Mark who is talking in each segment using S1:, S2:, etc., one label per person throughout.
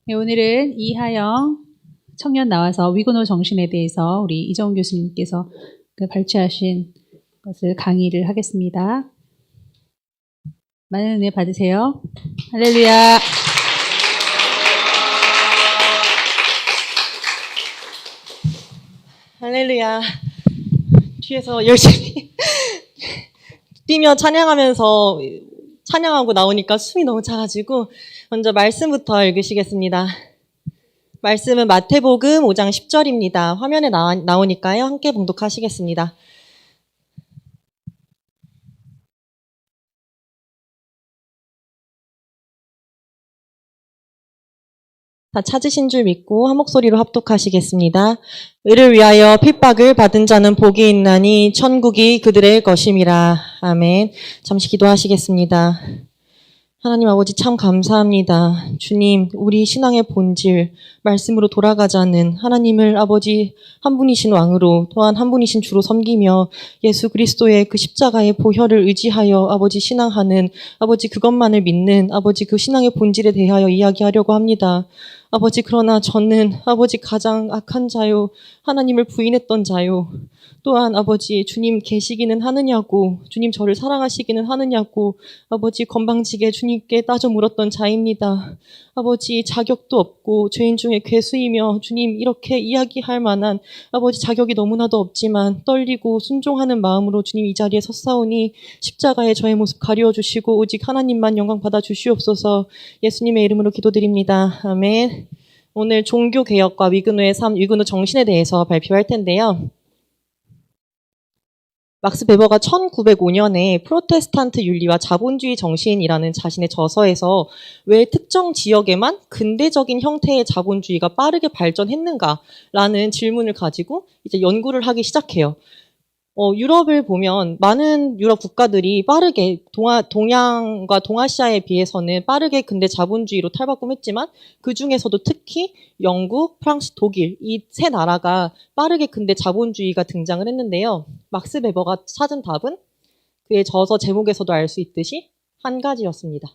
S1: 네, 오늘은 이하영 청년 나와서 위그노 정신에 대해서 우리 이정훈 교수님께서 발췌하신 것을 강의를 하겠습니다. 많은 은혜 받으세요. 할렐루야.
S2: 할렐루야. 뒤에서 열심히 뛰며 찬양하고 나오니까 숨이 너무 차가지고 먼저 말씀부터 읽으시겠습니다. 말씀은 마태복음 5장 10절입니다. 화면에 나오니까요. 함께 봉독하시겠습니다. 다 찾으신 줄 믿고 한 목소리로 합독하시겠습니다. 의를 위하여 핍박을 받은 자는 복이 있나니 천국이 그들의 것임이라. 아멘. 잠시 기도하시겠습니다. 하나님 아버지 참 감사합니다. 주님, 우리 신앙의 본질, 말씀으로 돌아가자는 하나님을 아버지 한 분이신 왕으로 또한 한 분이신 주로 섬기며 예수 그리스도의 그 십자가의 보혈을 의지하여 아버지 신앙하는 아버지 그것만을 믿는 아버지 그 신앙의 본질에 대하여 이야기하려고 합니다. 아버지 그러나 저는 아버지 가장 악한 자요, 하나님을 부인했던 자요, 또한 아버지 주님 계시기는 하느냐고, 주님 저를 사랑하시기는 하느냐고 아버지 건방지게 주님께 따져 물었던 자입니다. 아버지 자격도 없고 죄인 중에 괴수이며 주님 이렇게 이야기할 만한 아버지 자격이 너무나도 없지만 떨리고 순종하는 마음으로 주님 이 자리에 섰사오니 십자가에 저의 모습 가리워 주시고 오직 하나님만 영광 받아 주시옵소서. 예수님의 이름으로 기도드립니다. 아멘. 오늘 종교개혁과 위그노의 삶, 위그노 정신에 대해서 발표할 텐데요. 막스 베버가 1905년에 프로테스탄트 윤리와 자본주의 정신이라는 자신의 저서에서 왜 특정 지역에만 근대적인 형태의 자본주의가 빠르게 발전했는가라는 질문을 가지고 이제 연구를 하기 시작해요. 유럽을 보면 많은 유럽 국가들이 빠르게 동양과 동아시아에 비해서는 빠르게 근대 자본주의로 탈바꿈했지만 그 중에서도 특히 영국, 프랑스, 독일 이 세 나라가 빠르게 근대 자본주의가 등장을 했는데요. 막스 베버가 찾은 답은 그의 저서 제목에서도 알 수 있듯이 한 가지였습니다.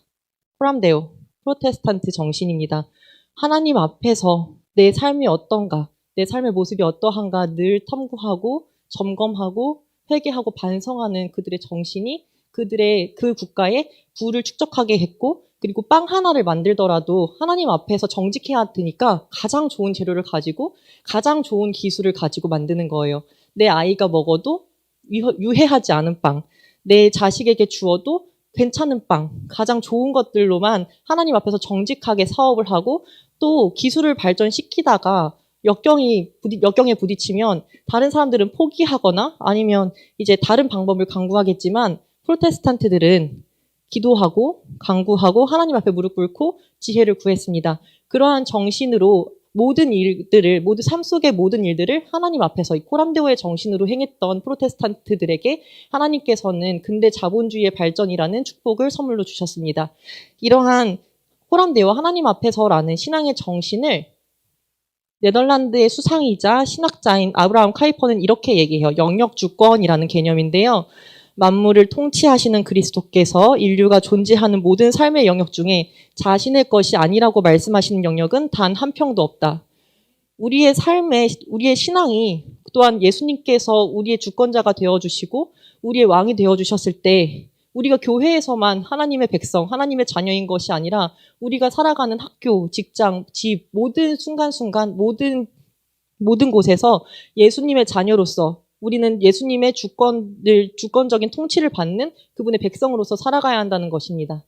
S2: 코람데오, 프로테스탄트 정신입니다. 하나님 앞에서 내 삶이 어떤가, 내 삶의 모습이 어떠한가 늘 탐구하고 점검하고 회개하고 반성하는 그들의 정신이 그들의 그 국가의 부를 축적하게 했고, 그리고 빵 하나를 만들더라도 하나님 앞에서 정직해야 되니까 가장 좋은 재료를 가지고 가장 좋은 기술을 가지고 만드는 거예요. 내 아이가 먹어도 유해하지 않은 빵, 내 자식에게 주어도 괜찮은 빵, 가장 좋은 것들로만 하나님 앞에서 정직하게 사업을 하고, 또 기술을 발전시키다가 역경에 부딪히면 다른 사람들은 포기하거나 아니면 이제 다른 방법을 강구하겠지만 프로테스탄트들은 기도하고 강구하고 하나님 앞에 무릎 꿇고 지혜를 구했습니다. 그러한 정신으로 모두 삶 속의 모든 일들을 하나님 앞에서 이 코람데오의 정신으로 행했던 프로테스탄트들에게 하나님께서는 근대 자본주의의 발전이라는 축복을 선물로 주셨습니다. 이러한 코람데오 하나님 앞에서라는 신앙의 정신을 네덜란드의 수상이자 신학자인 아브라함 카이퍼는 이렇게 얘기해요. 영역주권이라는 개념인데요. 만물을 통치하시는 그리스도께서 인류가 존재하는 모든 삶의 영역 중에 자신의 것이 아니라고 말씀하시는 영역은 단 한 평도 없다. 우리의 신앙이 또한 예수님께서 우리의 주권자가 되어주시고 우리의 왕이 되어주셨을 때 우리가 교회에서만 하나님의 백성, 하나님의 자녀인 것이 아니라 우리가 살아가는 학교, 직장, 집, 모든 순간순간, 모든 곳에서 예수님의 자녀로서 우리는 예수님의 주권적인 통치를 받는 그분의 백성으로서 살아가야 한다는 것입니다.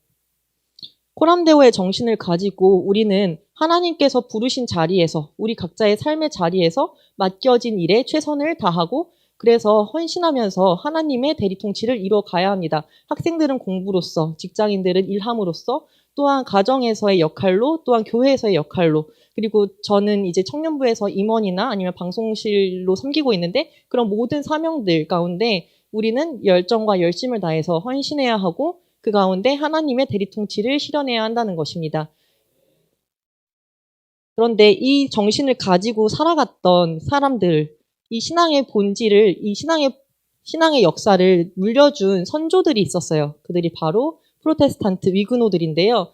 S2: 코람데오의 정신을 가지고 우리는 하나님께서 부르신 자리에서, 우리 각자의 삶의 자리에서 맡겨진 일에 최선을 다하고 그래서 헌신하면서 하나님의 대리통치를 이뤄가야 합니다. 학생들은 공부로서, 직장인들은 일함으로써, 또한 가정에서의 역할로, 또한 교회에서의 역할로, 그리고 저는 이제 청년부에서 임원이나 아니면 방송실로 섬기고 있는데 그런 모든 사명들 가운데 우리는 열정과 열심을 다해서 헌신해야 하고 그 가운데 하나님의 대리통치를 실현해야 한다는 것입니다. 그런데 이 정신을 가지고 살아갔던 사람들, 이 신앙의 본질을, 이 신앙의 역사를 물려준 선조들이 있었어요. 그들이 바로 프로테스탄트 위그노들인데요.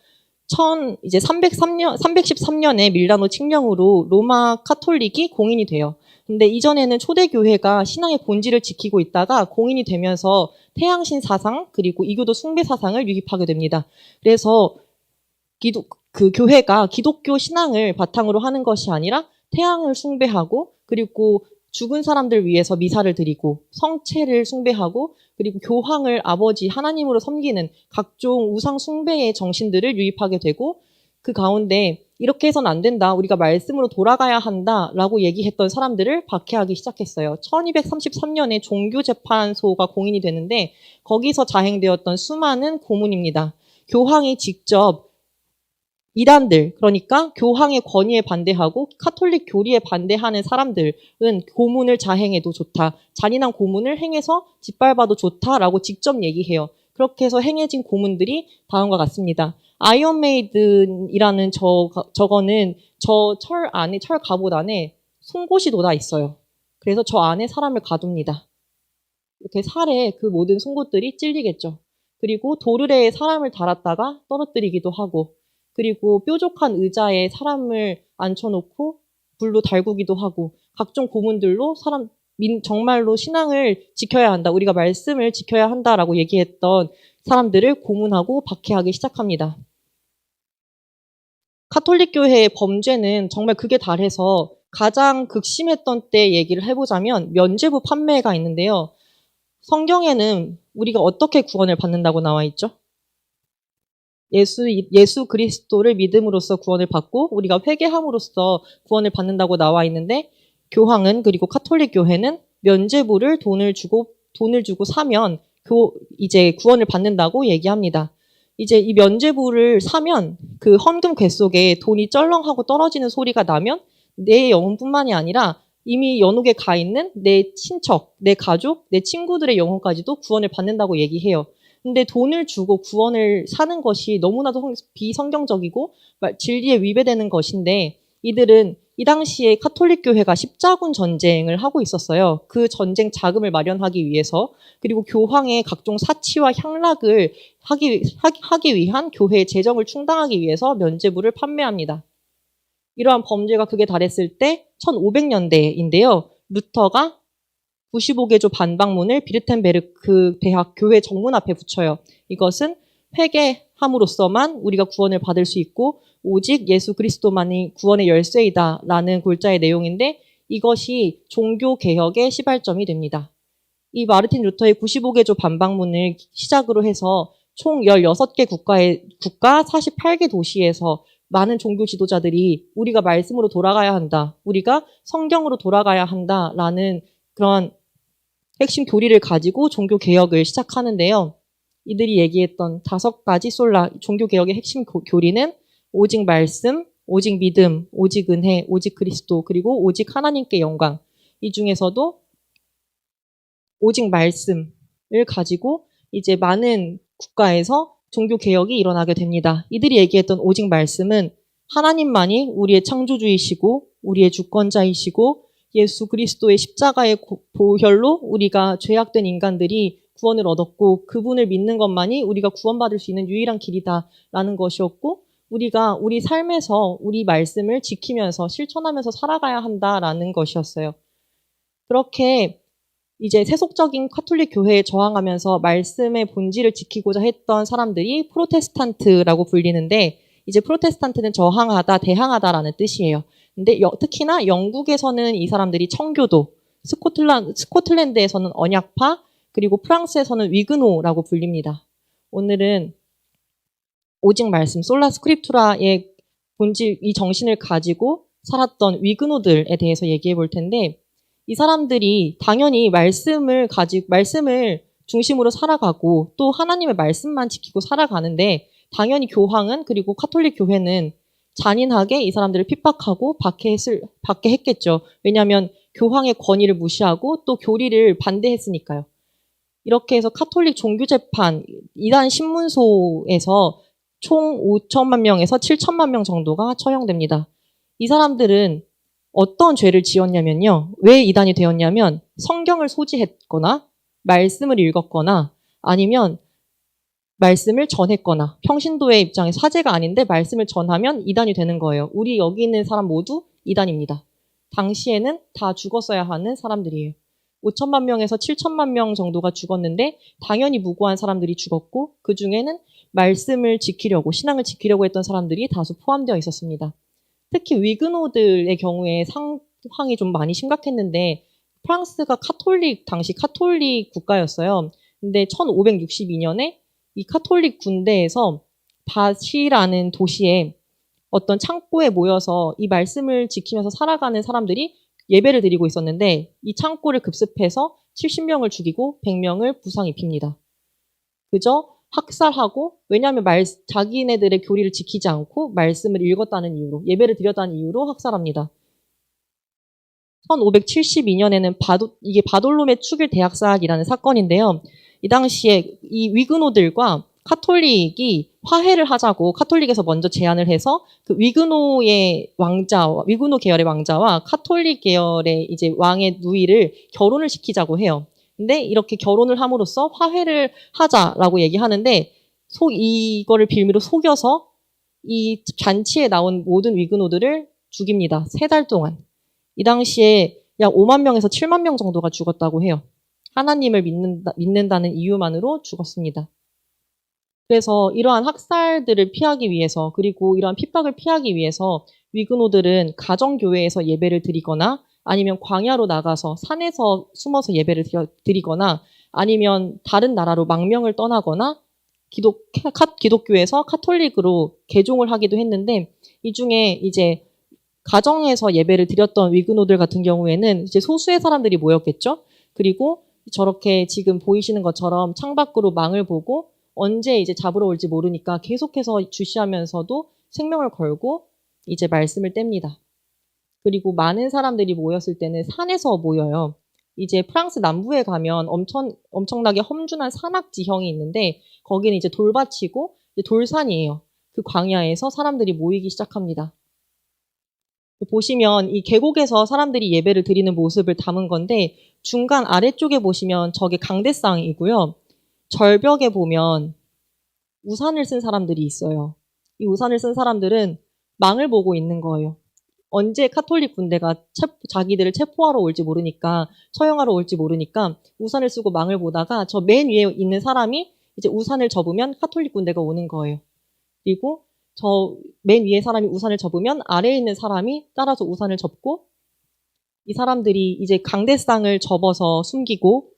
S2: 이제 313년에 밀라노 칙령으로 로마 카톨릭이 공인이 돼요. 근데 이전에는 초대교회가 신앙의 본질을 지키고 있다가 공인이 되면서 태양신 사상 그리고 이교도 숭배 사상을 유입하게 됩니다. 그래서 그 교회가 기독교 신앙을 바탕으로 하는 것이 아니라 태양을 숭배하고 그리고 죽은 사람들 위해서 미사를 드리고 성체를 숭배하고 그리고 교황을 아버지 하나님으로 섬기는 각종 우상 숭배의 정신들을 유입하게 되고 그 가운데 이렇게 해서는 안 된다. 우리가 말씀으로 돌아가야 한다라고 얘기했던 사람들을 박해하기 시작했어요. 1233년에 종교재판소가 공인이 되는데 거기서 자행되었던 수많은 고문입니다. 교황이 직접 이단들, 그러니까 교황의 권위에 반대하고 카톨릭 교리에 반대하는 사람들은 고문을 자행해도 좋다. 잔인한 고문을 행해서 짓밟아도 좋다라고 직접 얘기해요. 그렇게 해서 행해진 고문들이 다음과 같습니다. 아이언 메이든이라는 저거는 저 철 갑옷 안에 송곳이 돋아 있어요. 그래서 저 안에 사람을 가둡니다. 이렇게 살에 그 모든 송곳들이 찔리겠죠. 그리고 도르래에 사람을 달았다가 떨어뜨리기도 하고 그리고 뾰족한 의자에 사람을 앉혀놓고 불로 달구기도 하고 각종 고문들로 정말로 신앙을 지켜야 한다. 우리가 말씀을 지켜야 한다라고 얘기했던 사람들을 고문하고 박해하기 시작합니다. 카톨릭 교회의 범죄는 정말 극에 달해서 가장 극심했던 때 얘기를 해보자면 면죄부 판매가 있는데요. 성경에는 우리가 어떻게 구원을 받는다고 나와 있죠? 예수 그리스도를 믿음으로써 구원을 받고 우리가 회개함으로써 구원을 받는다고 나와 있는데 교황은 그리고 카톨릭 교회는 면죄부를 돈을 주고 사면 이제 구원을 받는다고 얘기합니다. 이제 이 면죄부를 사면 그 헌금 궤 속에 돈이 쩔렁하고 떨어지는 소리가 나면 내 영혼뿐만이 아니라 이미 연옥에 가 있는 내 친척, 내 가족, 내 친구들의 영혼까지도 구원을 받는다고 얘기해요. 근데 돈을 주고 구원을 사는 것이 너무나도 비성경적이고 진리에 위배되는 것인데 이들은 이 당시에 카톨릭 교회가 십자군 전쟁을 하고 있었어요. 그 전쟁 자금을 마련하기 위해서 그리고 교황의 각종 사치와 향락을 하기 위한 교회의 재정을 충당하기 위해서 면죄부를 판매합니다. 이러한 범죄가 극에 달했을 때 1500년대인데요. 루터가 95개조 반박문을 비르텐베르크 대학 교회 정문 앞에 붙여요. 이것은 회개함으로써만 우리가 구원을 받을 수 있고 오직 예수 그리스도만이 구원의 열쇠이다 라는 골자의 내용인데 이것이 종교개혁의 시발점이 됩니다. 이 마르틴 루터의 95개조 반박문을 시작으로 해서 총 16개 국가 48개 도시에서 많은 종교 지도자들이 우리가 말씀으로 돌아가야 한다. 우리가 성경으로 돌아가야 한다라는 그런 핵심 교리를 가지고 종교 개혁을 시작하는데요. 이들이 얘기했던 5가지 종교 개혁의 핵심 교리는 오직 말씀, 오직 믿음, 오직 은혜, 오직 그리스도, 그리고 오직 하나님께 영광. 이 중에서도 오직 말씀을 가지고 이제 많은 국가에서 종교 개혁이 일어나게 됩니다. 이들이 얘기했던 오직 말씀은 하나님만이 우리의 창조주이시고 우리의 주권자이시고 예수 그리스도의 십자가의 보혈로 우리가 죄악된 인간들이 구원을 얻었고 그분을 믿는 것만이 우리가 구원받을 수 있는 유일한 길이다라는 것이었고 우리가 우리 삶에서 우리 말씀을 지키면서 실천하면서 살아가야 한다라는 것이었어요. 그렇게 이제 세속적인 카톨릭 교회에 저항하면서 말씀의 본질을 지키고자 했던 사람들이 프로테스탄트라고 불리는데 이제 프로테스탄트는 저항하다, 대항하다라는 뜻이에요. 근데 특히나 영국에서는 이 사람들이 청교도, 스코틀랜드에서는 언약파, 그리고 프랑스에서는 위그노라고 불립니다. 오늘은 오직 말씀, 솔라 스크립투라의 본질, 이 정신을 가지고 살았던 위그노들에 대해서 얘기해 볼 텐데 이 사람들이 당연히 말씀을 중심으로 살아가고 또 하나님의 말씀만 지키고 살아가는데 당연히 교황은 그리고 카톨릭 교회는 잔인하게 이 사람들을 핍박하고 박해했겠죠. 왜냐하면 교황의 권위를 무시하고 또 교리를 반대했으니까요. 이렇게 해서 카톨릭 종교재판 이단 신문소에서 총 5천만 명에서 7천만 명 정도가 처형됩니다. 이 사람들은 어떤 죄를 지었냐면요. 왜 이단이 되었냐면 성경을 소지했거나 말씀을 읽었거나 아니면 말씀을 전했거나 평신도의 입장에서 사제가 아닌데 말씀을 전하면 이단이 되는 거예요. 우리 여기 있는 사람 모두 이단입니다. 당시에는 다 죽었어야 하는 사람들이에요. 5천만 명에서 7천만 명 정도가 죽었는데 당연히 무고한 사람들이 죽었고 그중에는 말씀을 지키려고 신앙을 지키려고 했던 사람들이 다수 포함되어 있었습니다. 특히 위그노들의 경우에 상황이 좀 많이 심각했는데 프랑스가 당시 카톨릭 국가였어요. 근데 1562년에 이 카톨릭 군대에서 바시라는 도시에 어떤 창고에 모여서 이 말씀을 지키면서 살아가는 사람들이 예배를 드리고 있었는데 이 창고를 급습해서 70명을 죽이고 100명을 부상 입힙니다. 그저 학살하고 왜냐하면 자기네들의 교리를 지키지 않고 말씀을 읽었다는 이유로 예배를 드렸다는 이유로 학살합니다. 1572년에는 이게 바돌롬의 축일 대학살이라는 사건인데요. 이 당시에 이 위그노들과 카톨릭이 화해를 하자고 카톨릭에서 먼저 제안을 해서 그 위그노 계열의 왕자와 카톨릭 계열의 이제 왕의 누이를 결혼을 시키자고 해요. 근데 이렇게 결혼을 함으로써 화해를 하자라고 얘기하는데 이거를 빌미로 속여서 이 잔치에 나온 모든 위그노들을 죽입니다. 3달 동안. 이 당시에 약 5만 명에서 7만 명 정도가 죽었다고 해요. 하나님을 믿는다는 이유만으로 죽었습니다. 그래서 이러한 학살들을 피하기 위해서 그리고 이러한 핍박을 피하기 위해서 위그노들은 가정교회에서 예배를 드리거나 아니면 광야로 나가서 산에서 숨어서 예배를 드리거나 아니면 다른 나라로 망명을 떠나거나 기독교에서 카톨릭으로 개종을 하기도 했는데 이 중에 이제 가정에서 예배를 드렸던 위그노들 같은 경우에는 이제 소수의 사람들이 모였겠죠. 그리고 저렇게 지금 보이시는 것처럼 창밖으로 망을 보고 언제 이제 잡으러 올지 모르니까 계속해서 주시하면서도 생명을 걸고 이제 말씀을 뗍니다. 그리고 많은 사람들이 모였을 때는 산에서 모여요. 이제 프랑스 남부에 가면 엄청나게 험준한 산악 지형이 있는데 거기는 이제 돌밭이고 이제 돌산이에요. 그 광야에서 사람들이 모이기 시작합니다. 보시면 이 계곡에서 사람들이 예배를 드리는 모습을 담은 건데 중간 아래쪽에 보시면 저게 강대상이고요. 절벽에 보면 우산을 쓴 사람들이 있어요. 이 우산을 쓴 사람들은 망을 보고 있는 거예요. 언제 카톨릭 군대가 자기들을 체포하러 올지 모르니까 처형하러 올지 모르니까 우산을 쓰고 망을 보다가 저 맨 위에 있는 사람이 이제 우산을 접으면 카톨릭 군대가 오는 거예요. 그리고 저 맨 위에 사람이 우산을 접으면 아래에 있는 사람이 따라서 우산을 접고 이 사람들이 이제 강대상을 접어서 숨기고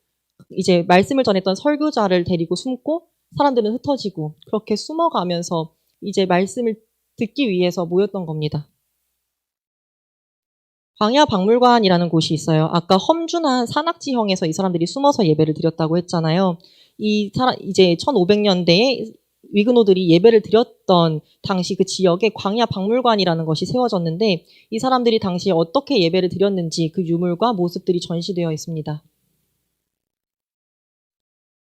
S2: 이제 말씀을 전했던 설교자를 데리고 숨고 사람들은 흩어지고 그렇게 숨어가면서 이제 말씀을 듣기 위해서 모였던 겁니다. 광야 박물관이라는 곳이 있어요. 아까 험준한 산악지형에서 이 사람들이 숨어서 예배를 드렸다고 했잖아요. 이제 1500년대에 위그노들이 예배를 드렸던 당시 그 지역에 광야 박물관이라는 것이 세워졌는데 이 사람들이 당시에 어떻게 예배를 드렸는지 그 유물과 모습들이 전시되어 있습니다.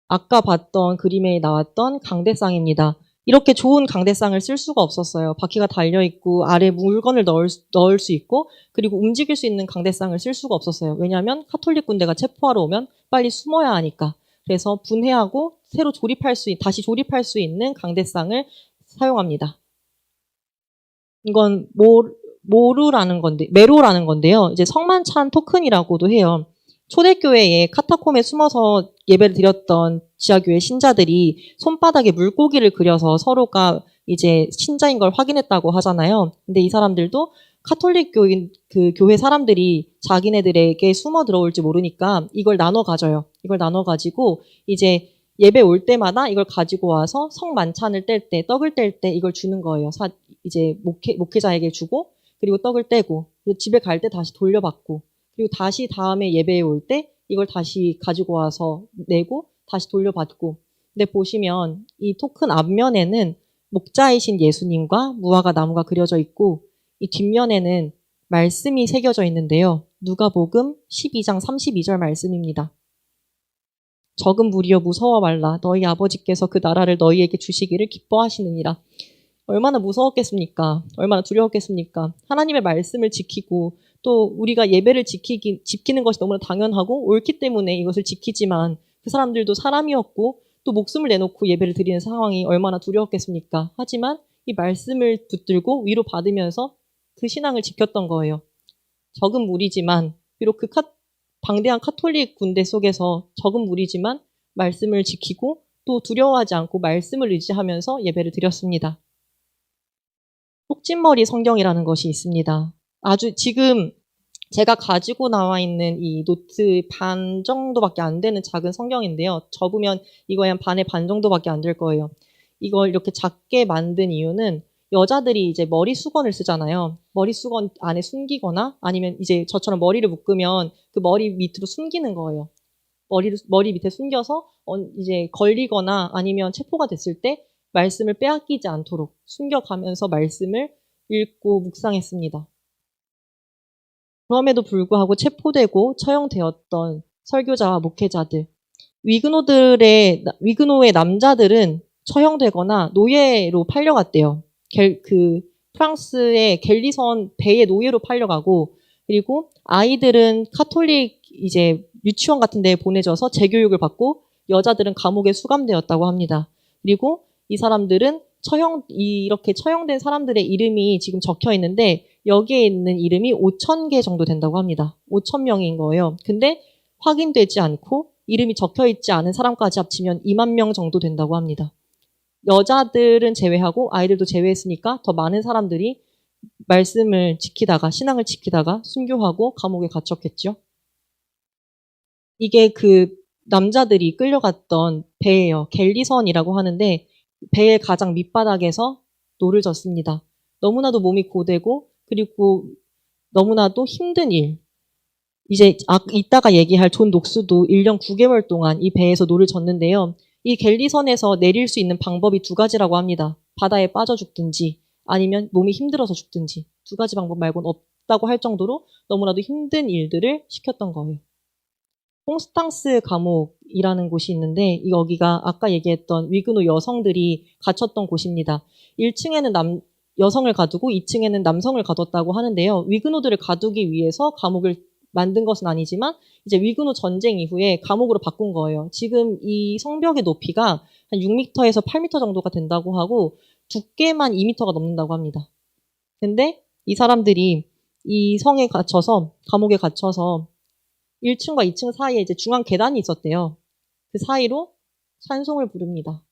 S2: 아까 봤던 그림에 나왔던 강대상입니다. 이렇게 좋은 강대상을 쓸 수가 없었어요. 바퀴가 달려있고 아래 물건을 넣을 수 있고 그리고 움직일 수 있는 강대상을 쓸 수가 없었어요. 왜냐하면 카톨릭 군대가 체포하러 오면 빨리 숨어야 하니까. 그래서 분해하고 다시 조립할 수 있는 강대상을 사용합니다. 이건 메로라는 건데요. 이제 성만찬 토큰이라고도 해요. 초대교회에 카타콤에 숨어서 예배를 드렸던 지하교회 신자들이 손바닥에 물고기를 그려서 서로가 이제 신자인 걸 확인했다고 하잖아요. 근데 이 사람들도 카톨릭 교회 사람들이 자기네들에게 숨어 들어올지 모르니까 이걸 나눠 가져요. 이걸 나눠 가지고 이제 예배 올 때마다 이걸 가지고 와서 성만찬을 뗄 때, 떡을 뗄 때 이걸 주는 거예요. 이제 목회자에게 주고 그리고 떡을 떼고 그리고 집에 갈 때 다시 돌려받고 그리고 다시 다음에 예배에 올 때 이걸 다시 가지고 와서 내고 다시 돌려받고. 근데 보시면 이 토큰 앞면에는 목자이신 예수님과 무화과 나무가 그려져 있고 이 뒷면에는 말씀이 새겨져 있는데요. 누가복음 12장 32절 말씀입니다. 적은 무리여 무서워 말라. 너희 아버지께서 그 나라를 너희에게 주시기를 기뻐하시느니라. 얼마나 무서웠겠습니까? 얼마나 두려웠겠습니까? 하나님의 말씀을 지키고 또 우리가 예배를 지키는 것이 너무나 당연하고 옳기 때문에 이것을 지키지만 그 사람들도 사람이었고 또 목숨을 내놓고 예배를 드리는 상황이 얼마나 두려웠겠습니까? 하지만 이 말씀을 붙들고 위로받으면서 그 신앙을 지켰던 거예요. 적은 무리지만 비록 그 방대한 카톨릭 군대 속에서 적은 무리지만 말씀을 지키고 또 두려워하지 않고 말씀을 의지하면서 예배를 드렸습니다. 똑진머리 성경이라는 것이 있습니다. 아주 지금 제가 가지고 나와 있는 이 노트 반 정도밖에 안 되는 작은 성경인데요. 접으면 이거에 한 반의 반 정도밖에 안 될 거예요. 이걸 이렇게 작게 만든 이유는 여자들이 이제 머리 수건을 쓰잖아요. 머리 수건 안에 숨기거나 아니면 이제 저처럼 머리를 묶으면 그 머리 밑으로 숨기는 거예요. 머리 밑에 숨겨서 이제 걸리거나 아니면 체포가 됐을 때 말씀을 빼앗기지 않도록 숨겨가면서 말씀을 읽고 묵상했습니다. 그럼에도 불구하고 체포되고 처형되었던 설교자와 목회자들, 위그노의 남자들은 처형되거나 노예로 팔려갔대요. 프랑스의 갤리선 배의 노예로 팔려가고, 그리고 아이들은 카톨릭 이제 유치원 같은 데에 보내져서 재교육을 받고, 여자들은 감옥에 수감되었다고 합니다. 그리고 이 사람들은 이렇게 처형된 사람들의 이름이 지금 적혀 있는데, 여기에 있는 이름이 5,000개 정도 된다고 합니다. 5,000명인 거예요. 근데 확인되지 않고 이름이 적혀 있지 않은 사람까지 합치면 2만 명 정도 된다고 합니다. 여자들은 제외하고 아이들도 제외했으니까 더 많은 사람들이 말씀을 지키다가, 신앙을 지키다가 순교하고 감옥에 갇혔겠죠. 이게 그 남자들이 끌려갔던 배예요. 갤리선이라고 하는데 배의 가장 밑바닥에서 노를 졌습니다. 너무나도 몸이 고되고 그리고 너무나도 힘든 일. 이제 이따가 얘기할 존 녹스도 1년 9개월 동안 이 배에서 노를 졌는데요. 이 갤리선에서 내릴 수 있는 방법이 두 가지라고 합니다. 바다에 빠져 죽든지 아니면 몸이 힘들어서 죽든지 두 가지 방법 말고는 없다고 할 정도로 너무나도 힘든 일들을 시켰던 거예요. 콩스탕스 감옥이라는 곳이 있는데 여기가 아까 얘기했던 위그노 여성들이 갇혔던 곳입니다. 1층에는 여성을 가두고 2층에는 남성을 가뒀다고 하는데요. 위그노들을 가두기 위해서 감옥을 만든 것은 아니지만 이제 위그노 전쟁 이후에 감옥으로 바꾼 거예요. 지금 이 성벽의 높이가 한 6m에서 8m 정도가 된다고 하고 두께만 2m가 넘는다고 합니다. 근데 이 사람들이 이 성에 갇혀서 감옥에 갇혀서 1층과 2층 사이에 이제 중앙 계단이 있었대요. 그 사이로 찬송을 부릅니다.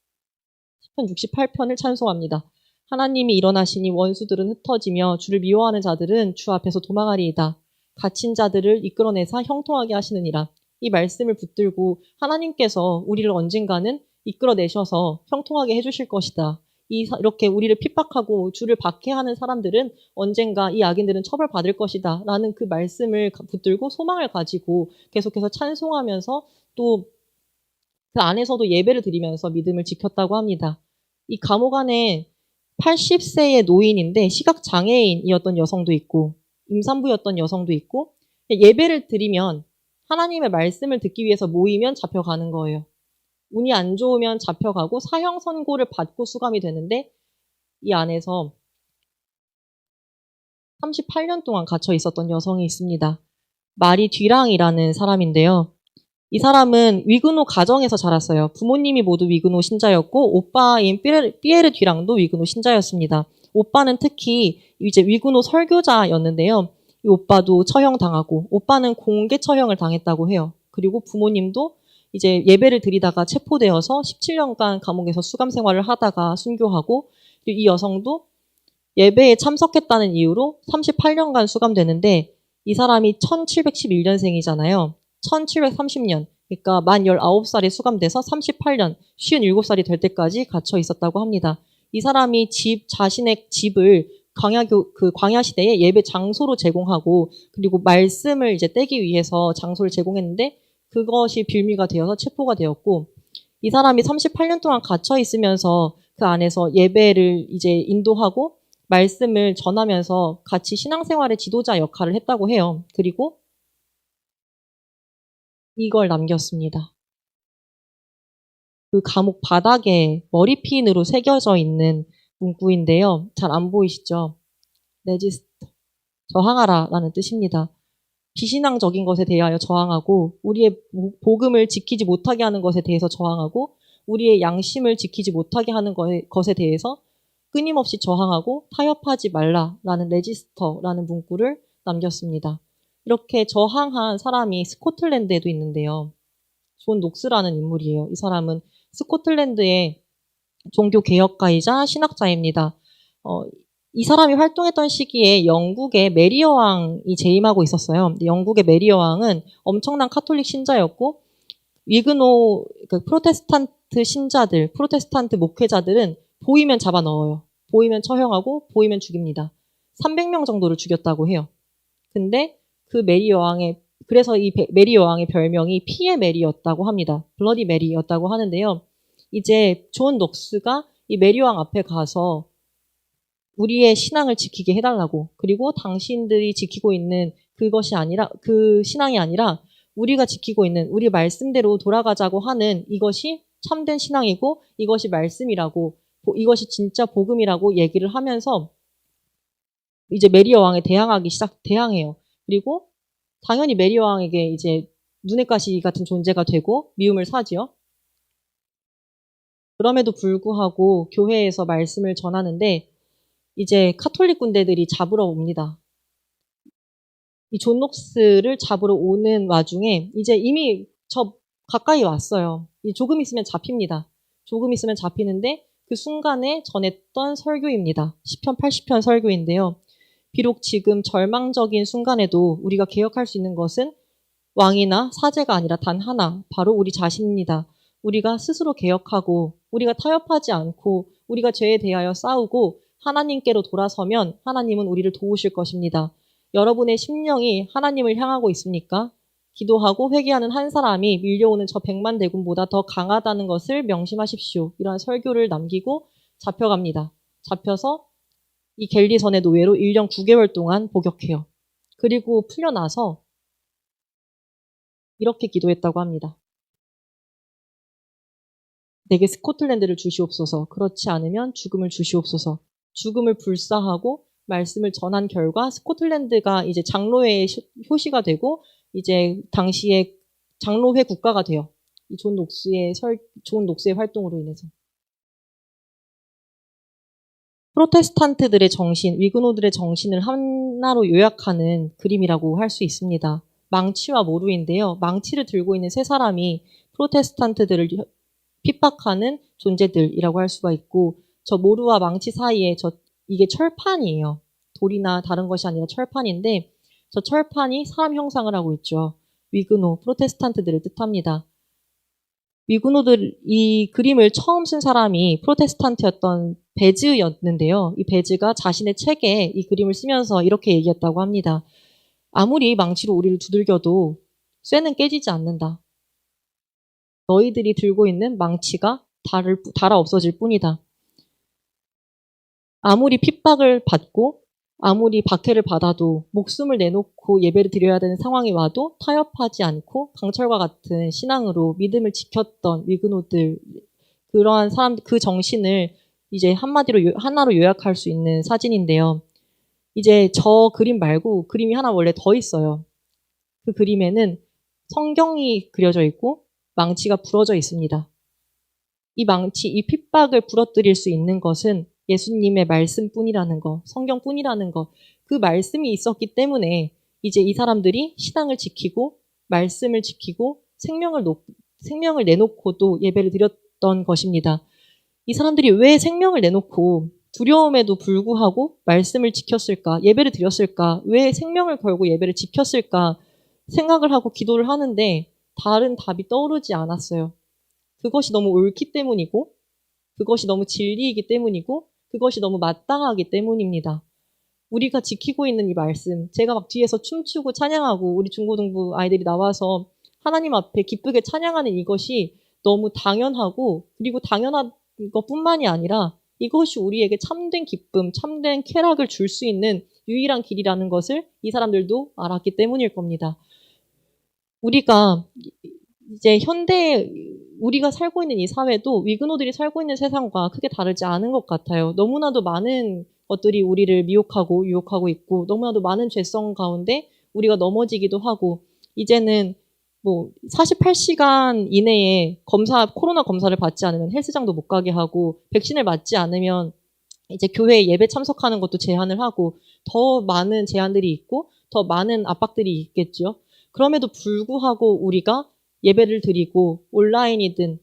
S2: 시편 68편을 찬송합니다. 하나님이 일어나시니 원수들은 흩어지며 주를 미워하는 자들은 주 앞에서 도망하리이다. 갇힌 자들을 이끌어내사 형통하게 하시느니라. 이 말씀을 붙들고 하나님께서 우리를 언젠가는 이끌어내셔서 형통하게 해주실 것이다. 이렇게 우리를 핍박하고 주를 박해하는 사람들은 언젠가 이 악인들은 처벌받을 것이다. 라는 그 말씀을 붙들고 소망을 가지고 계속해서 찬송하면서 또 그 안에서도 예배를 드리면서 믿음을 지켰다고 합니다. 이 감옥 안에 80세의 노인인데 시각장애인이었던 여성도 있고 임산부였던 여성도 있고 예배를 드리면 하나님의 말씀을 듣기 위해서 모이면 잡혀가는 거예요. 운이 안 좋으면 잡혀가고 사형 선고를 받고 수감이 되는데 이 안에서 38년 동안 갇혀 있었던 여성이 있습니다. 마리 뒤랑이라는 사람인데요. 이 사람은 위그노 가정에서 자랐어요. 부모님이 모두 위그노 신자였고 오빠인 삐에르 뒤랑도 위그노 신자였습니다. 오빠는 특히 이제 위그노 설교자였는데요. 이 오빠도 처형당하고 오빠는 공개 처형을 당했다고 해요. 그리고 부모님도 이제 예배를 드리다가 체포되어서 17년간 감옥에서 수감 생활을 하다가 순교하고 이 여성도 예배에 참석했다는 이유로 38년간 수감되는데 이 사람이 1711년생이잖아요. 1730년, 그러니까 만 19살에 수감돼서 38년, 57살이 될 때까지 갇혀 있었다고 합니다. 이 사람이 자신의 집을 광야 시대에 예배 장소로 제공하고 그리고 말씀을 이제 떼기 위해서 장소를 제공했는데 그것이 빌미가 되어서 체포가 되었고 이 사람이 38년 동안 갇혀 있으면서 그 안에서 예배를 이제 인도하고 말씀을 전하면서 같이 신앙생활의 지도자 역할을 했다고 해요. 그리고 이걸 남겼습니다. 그 감옥 바닥에 머리핀으로 새겨져 있는 문구인데요. 잘 안 보이시죠? 레지스트, 저항하라 라는 뜻입니다. 비신앙적인 것에 대하여 저항하고 우리의 복음을 지키지 못하게 하는 것에 대해서 저항하고 우리의 양심을 지키지 못하게 하는 것에 대해서 끊임없이 저항하고 타협하지 말라라는 레지스터라는 문구를 남겼습니다. 이렇게 저항한 사람이 스코틀랜드에도 있는데요. 존 녹스라는 인물이에요. 이 사람은 스코틀랜드의 종교 개혁가이자 신학자입니다. 이 사람이 활동했던 시기에 영국의 메리 여왕이 재임하고 있었어요. 영국의 메리 여왕은 엄청난 카톨릭 신자였고 위그노 프로테스탄트 신자들, 프로테스탄트 목회자들은 보이면 잡아 넣어요. 보이면 처형하고 보이면 죽입니다. 300명 정도를 죽였다고 해요. 근데 그 그래서 이 메리 여왕의 별명이 피의 메리였다고 합니다. 블러디 메리였다고 하는데요. 이제 존 녹스가 이 메리 여왕 앞에 가서 우리의 신앙을 지키게 해달라고, 그리고 당신들이 지키고 있는 그것이 아니라, 그 신앙이 아니라 우리가 지키고 있는 우리 말씀대로 돌아가자고 하는 이것이 참된 신앙이고 이것이 말씀이라고, 이것이 진짜 복음이라고 얘기를 하면서 이제 메리 여왕에 대항해요. 그리고 당연히 메리 여왕에게 이제 눈엣 가시 같은 존재가 되고 미움을 사지요. 그럼에도 불구하고 교회에서 말씀을 전하는데 이제 카톨릭 군대들이 잡으러 옵니다. 이 존 녹스를 잡으러 오는 와중에 이제 이미 저 가까이 왔어요. 조금 있으면 잡힙니다. 조금 있으면 잡히는데 그 순간에 전했던 설교입니다. 시편 80편 설교인데요. 비록 지금 절망적인 순간에도 우리가 개혁할 수 있는 것은 왕이나 사제가 아니라 단 하나, 바로 우리 자신입니다. 우리가 스스로 개혁하고 우리가 타협하지 않고 우리가 죄에 대하여 싸우고 하나님께로 돌아서면 하나님은 우리를 도우실 것입니다. 여러분의 심령이 하나님을 향하고 있습니까? 기도하고 회개하는 한 사람이 밀려오는 저 100만 대군보다 더 강하다는 것을 명심하십시오. 이러한 설교를 남기고 잡혀갑니다. 잡혀서 이 갤리선의 노예로 1년 9개월 동안 복역해요. 그리고 풀려나서 이렇게 기도했다고 합니다. 내게 스코틀랜드를 주시옵소서. 그렇지 않으면 죽음을 주시옵소서. 죽음을 불사하고 말씀을 전한 결과 스코틀랜드가 이제 장로회의 효시가 되고 이제 당시에 장로회 국가가 돼요. 이 존 녹스의 활동으로 인해서. 프로테스탄트들의 정신, 위그노들의 정신을 하나로 요약하는 그림이라고 할 수 있습니다. 망치와 모루인데요. 망치를 들고 있는 세 사람이 프로테스탄트들을 핍박하는 존재들이라고 할 수가 있고, 저 모루와 망치 사이에 이게 철판이에요. 돌이나 다른 것이 아니라 철판인데, 저 철판이 사람 형상을 하고 있죠. 위그노, 프로테스탄트들을 뜻합니다. 위그노들, 이 그림을 처음 쓴 사람이 프로테스탄트였던 베즈였는데요. 이 베즈가 자신의 책에 이 그림을 쓰면서 이렇게 얘기했다고 합니다. 아무리 망치로 우리를 두들겨도 쇠는 깨지지 않는다. 너희들이 들고 있는 망치가 달아 없어질 뿐이다. 아무리 핍박을 받고 아무리 박해를 받아도 목숨을 내놓고 예배를 드려야 되는 상황이 와도 타협하지 않고 강철과 같은 신앙으로 믿음을 지켰던 위그노들, 그러한 사람들, 그 정신을 이제 하나로 요약할 수 있는 사진인데요. 이제 저 그림 말고 그림이 하나 원래 더 있어요. 그 그림에는 성경이 그려져 있고 망치가 부러져 있습니다. 이 핍박을 부러뜨릴 수 있는 것은 예수님의 말씀뿐이라는 거, 성경뿐이라는 거, 그 말씀이 있었기 때문에 이제 이 사람들이 신앙을 지키고 말씀을 지키고 생명을 내놓고도 예배를 드렸던 것입니다. 이 사람들이 왜 생명을 내놓고 두려움에도 불구하고 말씀을 지켰을까, 예배를 드렸을까, 왜 생명을 걸고 예배를 지켰을까 생각을 하고 기도를 하는데 다른 답이 떠오르지 않았어요. 그것이 너무 옳기 때문이고, 그것이 너무 진리이기 때문이고, 그것이 너무 마땅하기 때문입니다. 우리가 지키고 있는 이 말씀, 제가 막 뒤에서 춤추고 찬양하고 우리 중고등부 아이들이 나와서 하나님 앞에 기쁘게 찬양하는 이것이 너무 당연하고, 그리고 당연한 것뿐만이 아니라 이것이 우리에게 참된 기쁨, 참된 쾌락을 줄 수 있는 유일한 길이라는 것을 이 사람들도 알았기 때문일 겁니다. 우리가 이제 우리가 살고 있는 이 사회도 위그노들이 살고 있는 세상과 크게 다르지 않은 것 같아요. 너무나도 많은 것들이 우리를 미혹하고 유혹하고 있고, 너무나도 많은 죄성 가운데 우리가 넘어지기도 하고, 이제는 뭐 48시간 이내에 코로나 검사를 받지 않으면 헬스장도 못 가게 하고 백신을 맞지 않으면 이제 교회 예배 참석하는 것도 제한을 하고 더 많은 제한들이 있고 더 많은 압박들이 있겠죠. 그럼에도 불구하고 우리가 예배를 드리고 온라인이든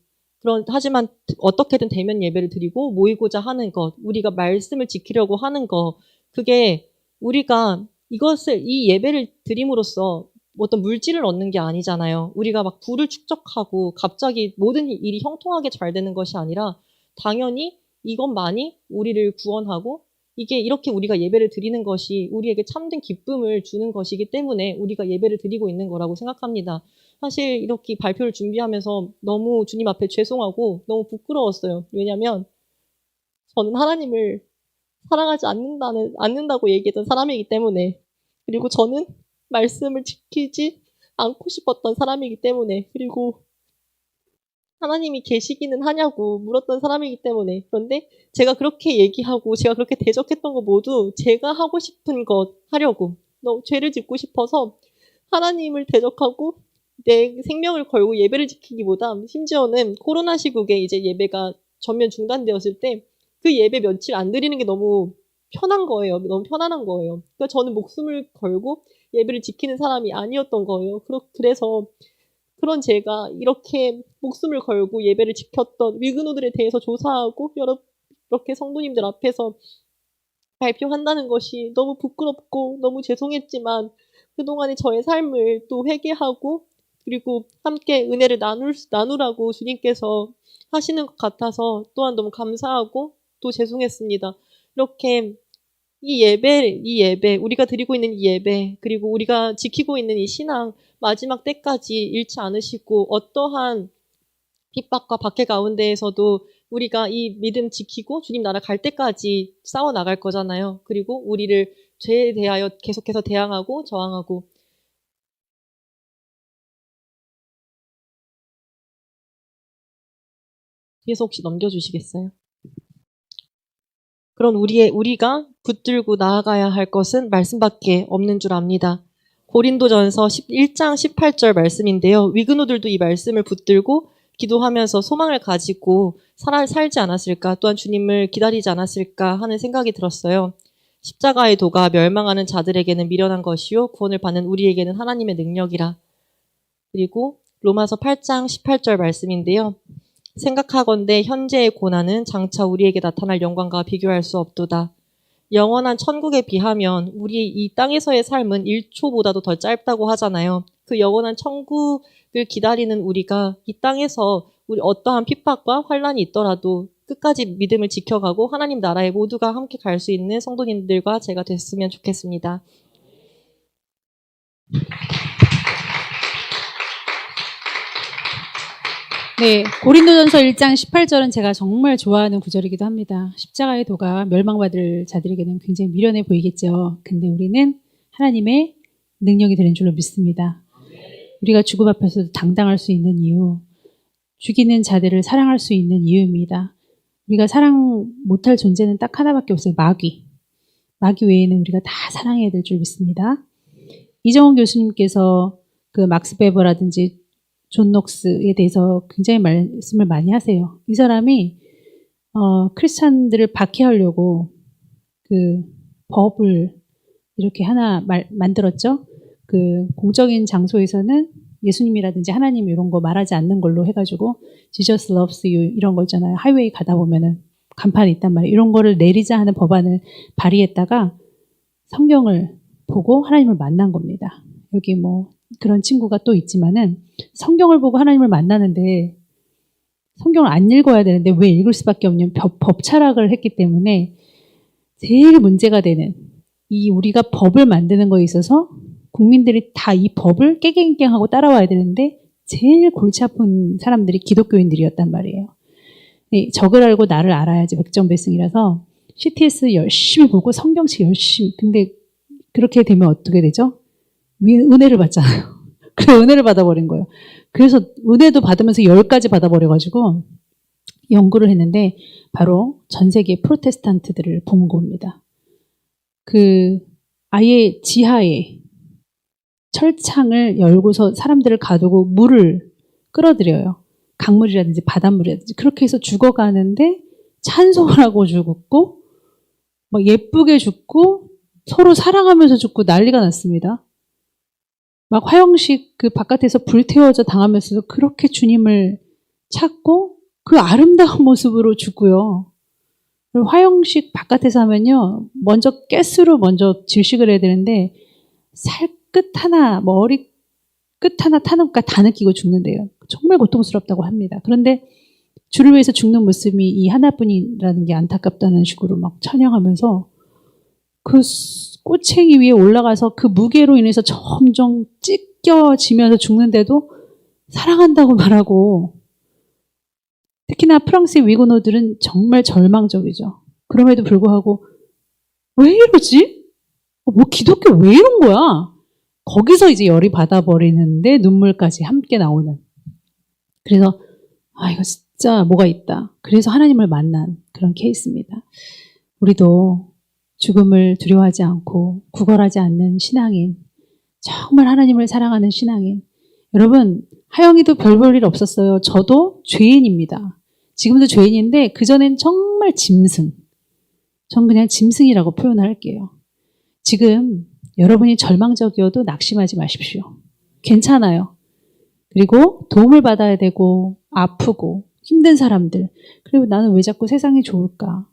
S2: 하지만 어떻게든 대면 예배를 드리고 모이고자 하는 것, 우리가 말씀을 지키려고 하는 것, 그게 우리가 이 예배를 드림으로써 어떤 물질을 얻는 게 아니잖아요. 우리가 막 부를 축적하고 갑자기 모든 일이 형통하게 잘 되는 것이 아니라 당연히 이것만이 우리를 구원하고 이게 이렇게 우리가 예배를 드리는 것이 우리에게 참된 기쁨을 주는 것이기 때문에 우리가 예배를 드리고 있는 거라고 생각합니다. 사실 이렇게 발표를 준비하면서 너무 주님 앞에 죄송하고 너무 부끄러웠어요. 왜냐하면 저는 하나님을 사랑하지 않는다고 얘기했던 사람이기 때문에, 그리고 저는 말씀을 지키지 않고 싶었던 사람이기 때문에, 그리고 하나님이 계시기는 하냐고 물었던 사람이기 때문에. 그런데 제가 그렇게 얘기하고 제가 그렇게 대적했던 거 모두 제가 하고 싶은 것 하려고 너무 죄를 짓고 싶어서 하나님을 대적하고 내 생명을 걸고 예배를 지키기보다, 심지어는 코로나 시국에 이제 예배가 전면 중단되었을 때 그 예배 며칠 안 드리는 게 너무 편한 거예요. 너무 편안한 거예요. 그러니까 저는 목숨을 걸고 예배를 지키는 사람이 아니었던 거예요. 그래서 그런 제가 이렇게 목숨을 걸고 예배를 지켰던 위그노들에 대해서 조사하고 이렇게 성도님들 앞에서 발표한다는 것이 너무 부끄럽고 너무 죄송했지만, 그동안의 저의 삶을 또 회개하고 그리고 함께 은혜를 나누라고 주님께서 하시는 것 같아서 또한 너무 감사하고 또 죄송했습니다. 이렇게 이 예배, 우리가 드리고 있는 이 예배, 그리고 우리가 지키고 있는 이 신앙, 마지막 때까지 잃지 않으시고 어떠한 핍박과 박해 가운데에서도 우리가 이 믿음 지키고 주님 나라 갈 때까지 싸워 나갈 거잖아요. 그리고 우리를 죄에 대하여 계속해서 대항하고 저항하고. 뒤에서 혹시 넘겨주시겠어요? 그런 우리가 붙들고 나아가야 할 것은 말씀밖에 없는 줄 압니다. 고린도전서 1장 18절 말씀인데요. 위그노들도 이 말씀을 붙들고 기도하면서 소망을 가지고 살지 않았을까, 또한 주님을 기다리지 않았을까 하는 생각이 들었어요. 십자가의 도가 멸망하는 자들에게는 미련한 것이요 구원을 받는 우리에게는 하나님의 능력이라. 그리고 로마서 8장 18절 말씀인데요. 생각하건대 현재의 고난은 장차 우리에게 나타날 영광과 비교할 수 없도다. 영원한 천국에 비하면 우리 이 땅에서의 삶은 1초보다도 더 짧다고 하잖아요. 그 영원한 천국을 기다리는 우리가 이 땅에서 우리 어떠한 핍박과 환란이 있더라도 끝까지 믿음을 지켜가고 하나님 나라에 모두가 함께 갈 수 있는 성도님들과 제가 됐으면 좋겠습니다.
S1: 네, 고린도전서 1장 18절은 제가 정말 좋아하는 구절이기도 합니다. 십자가의 도가 멸망받을 자들에게는 굉장히 미련해 보이겠죠. 근데 우리는 하나님의 능력이 되는 줄로 믿습니다. 우리가 죽음 앞에서도 당당할 수 있는 이유, 죽이는 자들을 사랑할 수 있는 이유입니다. 우리가 사랑 못할 존재는 딱 하나밖에 없어요. 마귀 외에는 우리가 다 사랑해야 될 줄 믿습니다. 이정훈 교수님께서 그 막스 베버라든지 존 녹스에 대해서 굉장히 말씀을 많이 하세요. 이 사람이 크리스찬들을 박해하려고 그 법을 이렇게 하나 만들었죠. 그 공적인 장소에서는 예수님이라든지 하나님 이런 거 말하지 않는 걸로 해가지고 Jesus loves you 이런 거 있잖아요. 하이웨이 가다 보면은 간판이 있단 말이에요. 이런 거를 내리자 하는 법안을 발의했다가 성경을 보고 하나님을 만난 겁니다. 여기 뭐 그런 친구가 또 있지만은 성경을 보고 하나님을 만나는데 성경을 안 읽어야 되는데 왜 읽을 수밖에 없냐면 법 철학을 했기 때문에 제일 문제가 되는 이 우리가 법을 만드는 거에 있어서 국민들이 다 이 법을 깨갱깽하고 따라와야 되는데 제일 골치 아픈 사람들이 기독교인들이었단 말이에요. 적을 알고 나를 알아야지 백전백승이라서 CTS 열심히 보고 성경책 열심히. 근데 그렇게 되면 어떻게 되죠? 은혜를 받잖아요. 그래 은혜를 받아버린 거예요. 그래서 은혜도 받으면서 10가지 받아버려가지고 연구를 했는데 바로 전 세계 프로테스탄트들을 본 겁니다. 그 아예 지하에 철창을 열고서 사람들을 가두고 물을 끌어들여요. 강물이라든지 바닷물이라든지 그렇게 해서 죽어가는데 찬송을 하고 죽었고 막 예쁘게 죽고 서로 사랑하면서 죽고 난리가 났습니다. 막 화영식 그 바깥에서 불태워져 당하면서도 그렇게 주님을 찾고 그 아름다운 모습으로 죽고요. 화영식 바깥에서 하면요. 먼저 가스로 먼저 질식을 해야 되는데 살끝 하나, 머리 끝 하나 타는까 다 느끼고 죽는데요. 정말 고통스럽다고 합니다. 그런데 주를 위해서 죽는 모습이 이 하나뿐이라는 게 안타깝다는 식으로 막 찬양하면서 그 꼬챙이 위에 올라가서 그 무게로 인해서 점점 찢겨지면서 죽는데도 사랑한다고 말하고 특히나 프랑스의 위고노들은 정말 절망적이죠. 그럼에도 불구하고 왜 이러지? 뭐 기독교 왜 이런 거야? 거기서 이제 열이 받아버리는데 눈물까지 함께 나오는. 그래서 이거 진짜 뭐가 있다. 그래서 하나님을 만난 그런 케이스입니다. 우리도 죽음을 두려워하지 않고 구걸하지 않는 신앙인, 정말 하나님을 사랑하는 신앙인. 여러분, 하영이도 별 볼 일 없었어요. 저도 죄인입니다. 지금도 죄인인데 그전엔 정말 짐승. 전 그냥 짐승이라고 표현할게요. 지금 여러분이 절망적이어도 낙심하지 마십시오. 괜찮아요. 그리고 도움을 받아야 되고 아프고 힘든 사람들. 그리고 나는 왜 자꾸 세상이 좋을까?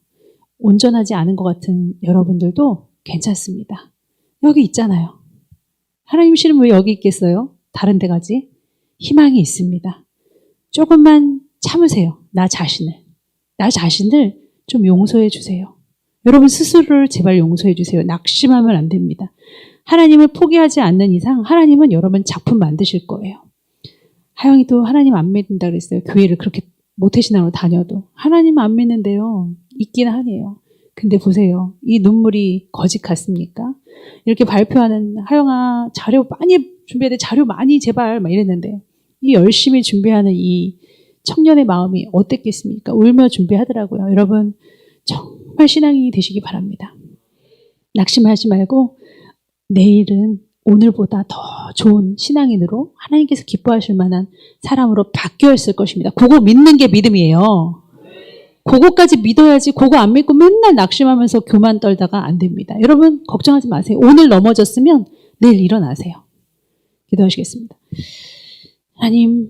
S1: 온전하지 않은 것 같은 여러분들도 괜찮습니다. 여기 있잖아요. 하나님 씨는 왜 여기 있겠어요? 다른 데 가지? 희망이 있습니다. 조금만 참으세요. 나 자신을 좀 용서해 주세요. 여러분 스스로를 제발 용서해 주세요. 낙심하면 안 됩니다. 하나님을 포기하지 않는 이상 하나님은 여러분 작품 만드실 거예요. 하영이도 하나님 안 믿는다 그랬어요. 교회를 그렇게 모태신앙으로 다녀도. 하나님 안 믿는데요. 있긴 하네요. 근데 보세요. 이 눈물이 거짓 같습니까? 이렇게 발표하는 하영아 자료 많이 준비해야 돼. 자료 많이 제발 막 이랬는데 이 열심히 준비하는 이 청년의 마음이 어땠겠습니까? 울며 준비하더라고요. 여러분 정말 신앙인이 되시기 바랍니다. 낙심하지 말고 내일은 오늘보다 더 좋은 신앙인으로 하나님께서 기뻐하실 만한 사람으로 바뀌어 있을 것입니다. 그거 믿는 게 믿음이에요. 그거까지 믿어야지 그거 안 믿고 맨날 낙심하면서 교만 떨다가 안 됩니다. 여러분 걱정하지 마세요. 오늘 넘어졌으면 내일 일어나세요. 기도하시겠습니다. 하나님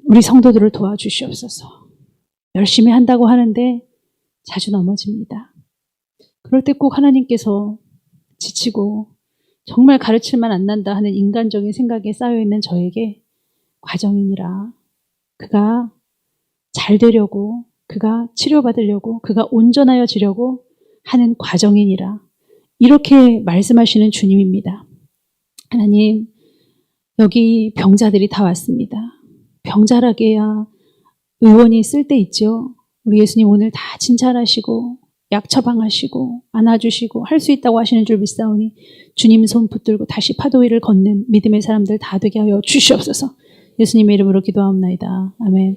S1: 우리 성도들을 도와주시옵소서. 열심히 한다고 하는데 자주 넘어집니다. 그럴 때 꼭 하나님께서 지치고 정말 가르칠만 안 난다 하는 인간적인 생각에 쌓여있는 저에게 과정이니라. 그가 잘 되려고, 그가 치료받으려고, 그가 온전하여지려고 하는 과정이니라. 이렇게 말씀하시는 주님입니다. 하나님, 여기 병자들이 다 왔습니다. 병자라게야 의원이 쓸 때 있죠. 우리 예수님 오늘 다 진찰하시고 약 처방하시고 안아주시고 할 수 있다고 하시는 줄 믿사오니 주님 손 붙들고 다시 파도 위를 걷는 믿음의 사람들 다 되게 하여 주시옵소서. 예수님의 이름으로 기도하옵나이다. 아멘.